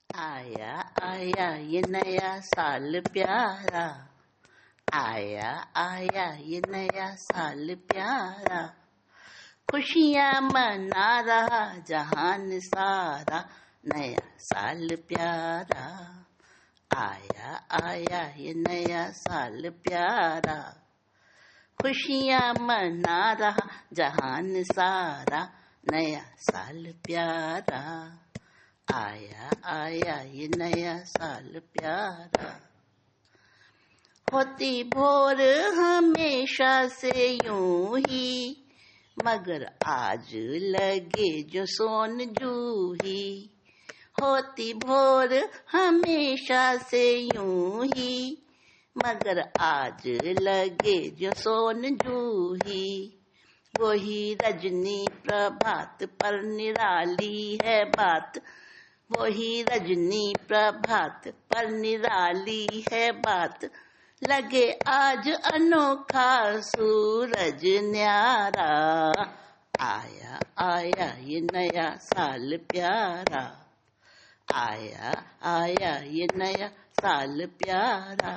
आया आया ये नया साल प्यारा, आया आया ये नया साल प्यारा, खुशियाँ मना रहा जहान सारा, नया साल प्यारा। आया आया ये नया साल प्यारा, खुशियाँ मना रहा जहान सारा, नया साल प्यारा। आया आया ये नया साल प्यारा। होती भोर हमेशा से यूं ही, मगर आज लगे जो सोन जूही। होती भोर हमेशा से यूं ही, मगर आज लगे जो सोन जूही। वही रजनी प्रभात पर निराली है बात, वही रजनी प्रभात पर निराली है बात। लगे आज अनोखा सूरज न्यारा, आया आया ये नया साल प्यारा। आया आया ये नया साल प्यारा,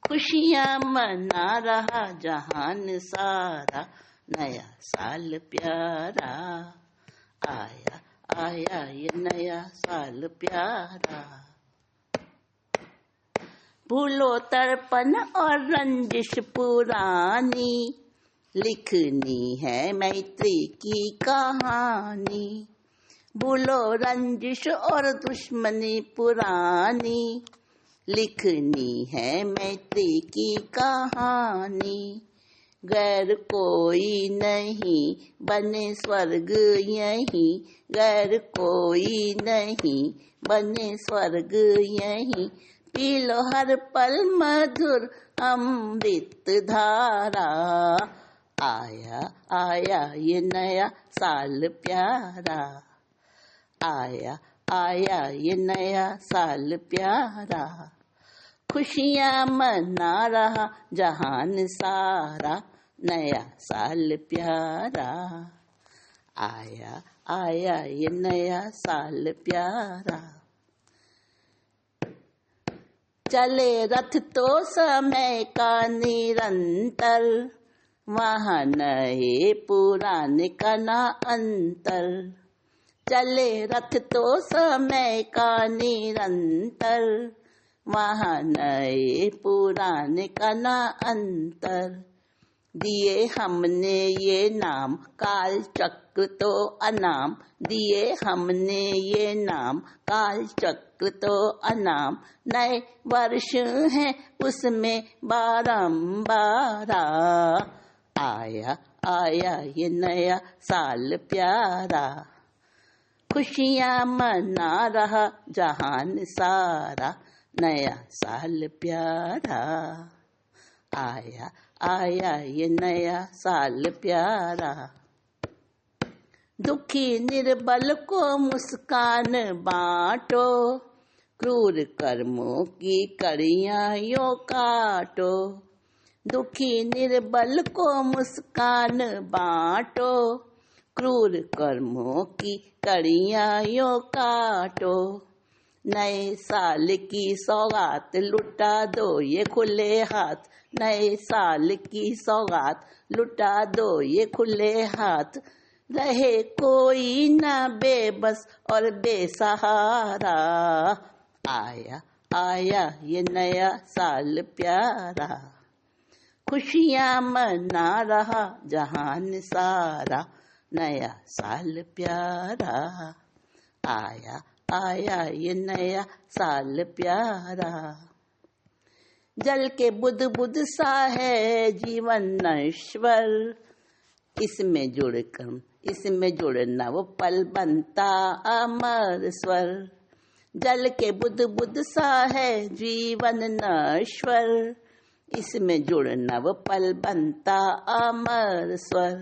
खुशियाँ मना रहा जहान सारा, नया साल प्यारा। आया आया ये नया साल प्यारा। भूलो तड़पन और रंजिश पुरानी, लिखनी है मैत्री की कहानी। भूलो रंजिश और दुश्मनी पुरानी, लिखनी है मैत्री की कहानी। गैर कोई नहीं बने स्वर्ग यहीं, गैर कोई नहीं बने स्वर्ग यहीं। पी लो हर पल मधुर अमृत धारा, आया आया ये नया साल प्यारा। आया आया ये नया साल प्यारा, खुशियाँ मना रहा जहान सारा, नया साल प्यारा। आया आया ये नया साल प्यारा। चले रथ तो समय का निरंतर, वहाँ नए पुराने का ना अंतर। चले रथ तो समय का निरंतर, वहाँ नए पुराने का ना अंतर। दिए हमने ये नाम काल चक्र तो अनाम, दिए हमने ये नाम काल चक्र तो अनाम। नए वर्ष हैं उसमें बारंबारा, आया आया ये नया साल प्यारा। खुशियाँ मना रहा जहान सारा, नया साल प्यारा। आया आया ये नया साल प्यारा। दुखी निर्बल को मुस्कान बांटो, क्रूर कर्मों की कड़ियाँ यो काटो। दुखी निर्बल को मुस्कान बांटो, क्रूर कर्मों की कड़ियाँ यो काटो। नए साल की सौगात लुटा दो ये खुले हाथ, नए साल की सौगात लुटा दो ये खुले हाथ। रहे कोई ना बेबस और बेसहारा, आया आया ये नया साल प्यारा। खुशियाँ मना रहा जहान सारा, नया साल प्यारा। आया आया ये नया साल प्यारा। जल के बुद बुद सा है जीवन नश्वर, इसमें जुड़ना वो पल बनता अमर स्वर। जल के बुद बुद सा है जीवन नश्वर, इसमें जुड़ना वो पल बनता अमर स्वर।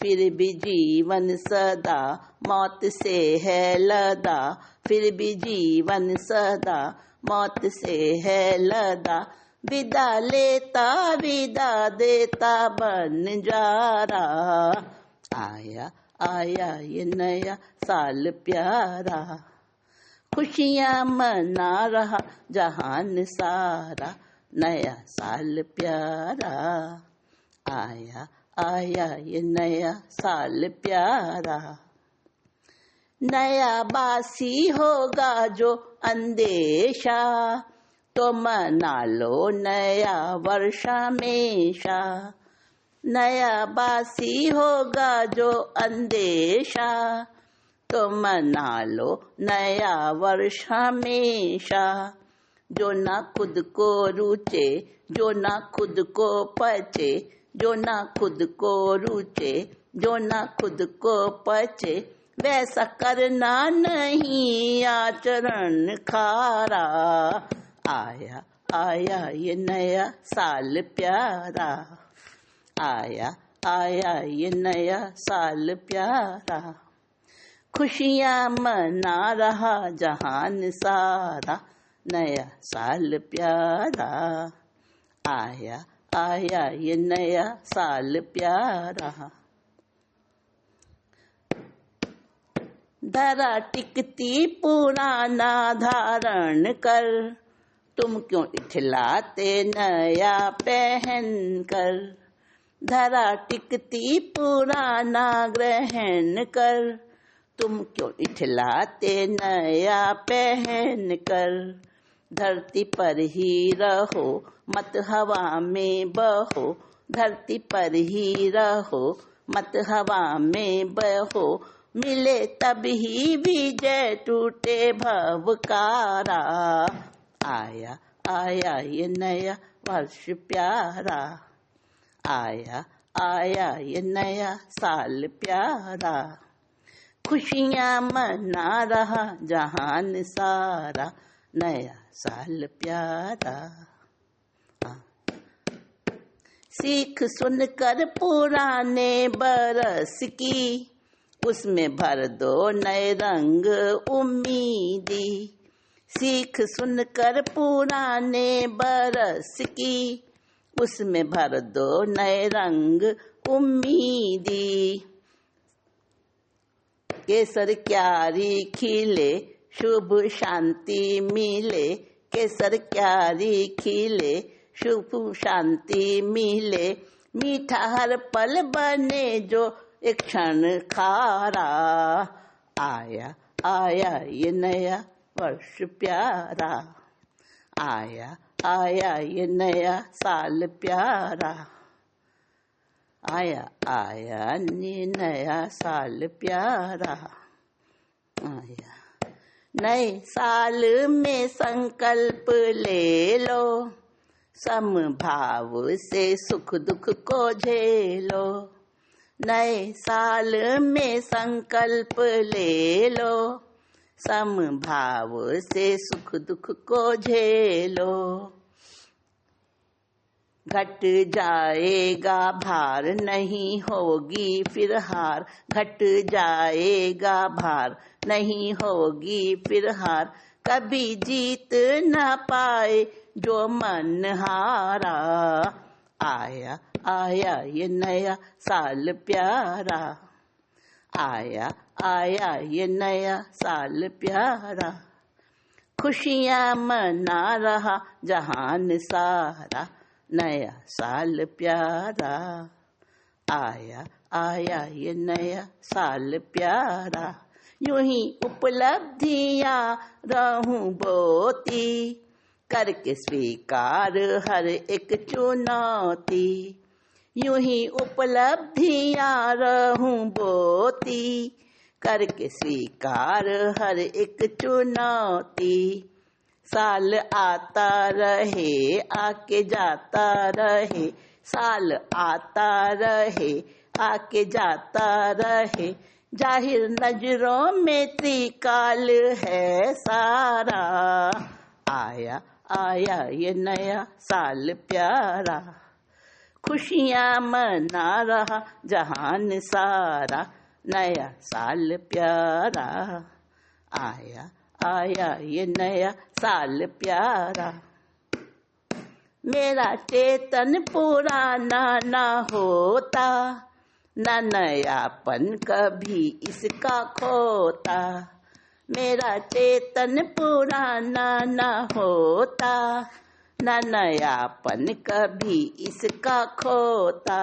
फिर भी जीवन सदा मौत से है लदा, फिर भी जीवन सदा मौत से है लदा। विदा लेता विदा देता बन जा रहा, आया आया ये नया साल प्यारा। खुशियाँ मना रहा जहान सारा, नया साल प्यारा। आया आया ये नया साल प्यारा। नया बासी होगा जो अंदेशा, तो मना लो नया वर्ष हमेशा। नया बासी होगा जो अंदेशा, तो मना लो नया वर्ष हमेशा। जो ना खुद को रुचे, जो ना खुद को पचे, जो ना खुद को रुचे, जो ना खुद को पचे, वैसा करना नहीं आचरण खारा। आया आया ये नया साल प्यारा। आया आया ये नया साल प्यारा। खुशियाँ मना रहा जहान सारा, नया साल प्यारा। आया आया ये नया साल प्यारा। धरा टिकती पुराना धारण कर, तुम क्यों इठलाते नया पहन कर। धरा टिकती पुराना ग्रहण कर, तुम क्यों इठलाते नया पहन कर। धरती पर ही रहो मत हवा में बहो, धरती पर ही रहो मत हवा में बहो। मिले तब ही विजय टूटे भवकारा। आया आया ये नया वर्ष प्यारा। आया आया ये नया साल प्यारा। खुशियाँ मना रहा जहान सारा, नया साल प्यारा। सीख सुनकर पुराने बरस की, उसमें भर दो नए रंग उम्मीदी। सीख सुनकर पुराने बरस की, उसमें भर दो नए रंग उम्मीदी। केसर क्यारी खिले शुभ शांति मिले, केसर क्यारी खिले शुभ शांति मिले। मीठा हर पल बने जो एक क्षण खारा। आया आया ये नया वर्ष प्यारा। आया आया ये नया साल प्यारा। आया आया ये नया साल प्यारा। आया नए साल में संकल्प ले लो, समभाव से सुख दुख को झेलो। नए साल में संकल्प ले लो, समभाव से सुख दुख को झेलो। घट जाएगा भार नहीं होगी फिर हार, घट जाएगा भार नहीं होगी फिर हार। कभी जीत न पाए जो मन हारा। आया आया ये नया साल प्यारा। आया आया ये नया साल प्यारा। खुशियाँ मना रहा जहान सारा, नया साल प्यारा। आया आया ये नया साल प्यारा। यूं ही उपलब्धियाँ रहूं बोती, करके स्वीकार हर एक चुनौती। यूं ही उपलब्धियाँ रहूं बोती, करके स्वीकार हर एक चुनौती। साल आता रहे आके जाता रहे, साल आता रहे आके जाता रहे। जाहिर नजरों में त्रिकाल है सारा। आया आया ये नया साल प्यारा। खुशियाँ मना रहा जहान सारा, नया साल प्यारा। आया आया ये नया साल प्यारा। मेरा चेतन पुराना ना होता, न नयापन कभी इसका खोता। मेरा चेतन पुराना न होता, न नयापन कभी इसका खोता।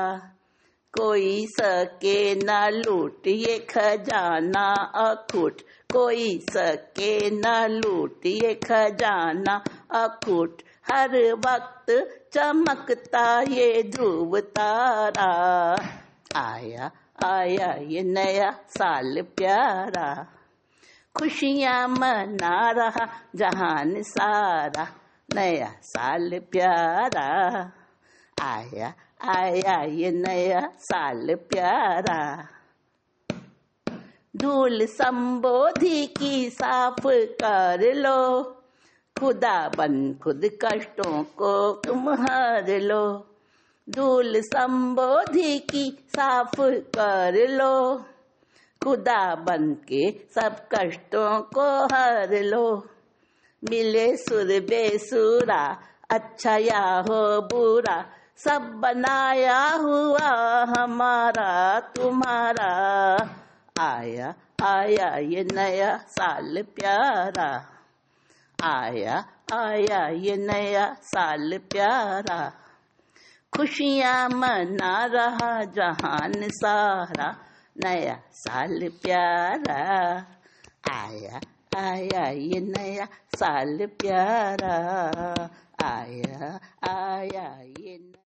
कोई सके न लूट ये खजाना अखूट, कोई सके न लूट ये खजाना अखूट। हर वक्त चमकता ये ध्रुव तारा, आया आया ये नया साल प्यारा। खुशियाँ मना रहा जहान सारा, नया साल प्यारा। आया आया ये नया साल प्यारा। धूल संबोधि की साफ कर लो, खुदा बन खुद कष्टों को तुम हर लो। धूल संबोधि की साफ कर लो, खुदा बन के सब कष्टों को हर लो। मिले सुर बेसुरा, अच्छा या हो बुरा, सब बनाया हुआ हमारा तुम्हारा। आया आया ये नया साल प्यारा, आया आया ये नया साल प्यारा। खुशियाँ मना रहा जहान सारा, नया साल प्यारा। आया आया ये नया साल प्यारा, आया आया ये